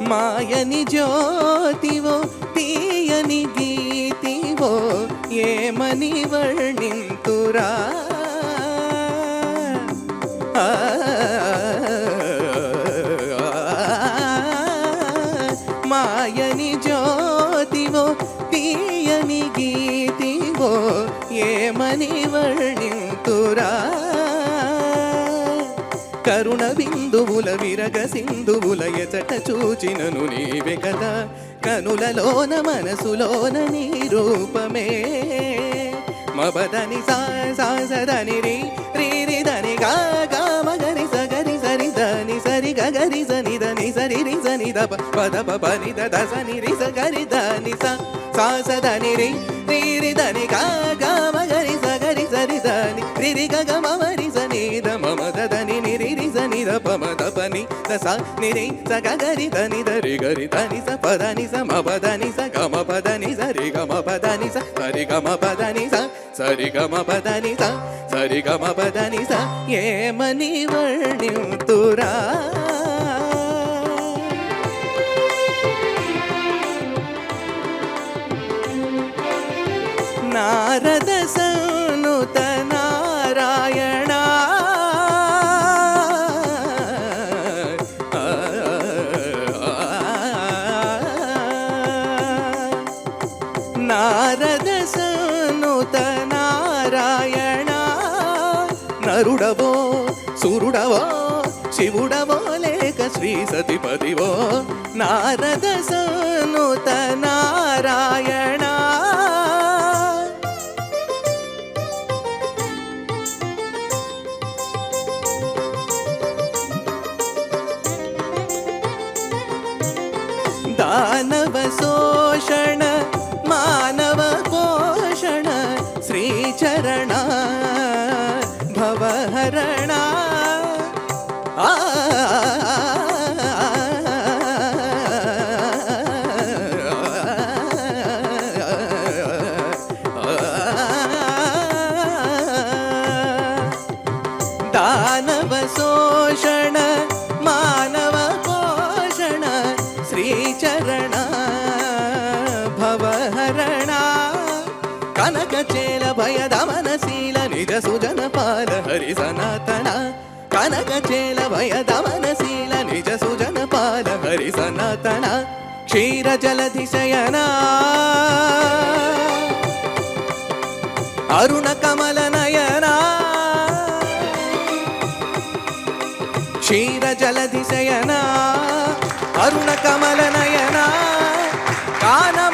మాయని జ్యోతివో తీయని గీతివో ఏమని వర్ణింతురా మాయని జ్యోతివో తీయని గీతివో ఏమని వర్ణింతురా కరుణ బిందువుల విరగ సింధువుల ఎచట చూచినను నీవే కదా కనులలోన మనసులోన నీ రూపమే మబదని సాసదని రీ రీ దని గా మగరి సగరి సరి దని సరి గగరి సని దని సరి రి సని ద పద పని ద సని రి సగరి దని సాసదని రీ రీ దని గా మగరి సగరి సరి దని రి గగ మమరి సని ద మమ దని ని రి సని ద పమ ద పని ద స ని రి స గగరి దని ద రి గరి దని స పదని స మ పదని స గ మ పదని స రి గ మ పదని స సరి గ మ పదని స సరి గ మ పదని స సరి గ మ పదని స ఏమని వర్ణింతురా నారద సనుత నారాయణ నారద సనుత నారాయణ నరుడవో సురుడవో శివుడవో లేక శ్రీ సతిపతివో నారద సనుత నారాయణ दानव शोषण मानव पोषण श्रीचरण भवहरण दानव शोषण मानव पोषण श्रीचरण भवहरण कनक चेल भय दमन शील निज सुजन पाल हरि सनातन कनक चेल भय दमन शील निज सुजन पाल हरि सनातन क्षीर जलधि शयना अरुण कमल नयना क्षीर जलधि शयना अरुण कमल नयना काना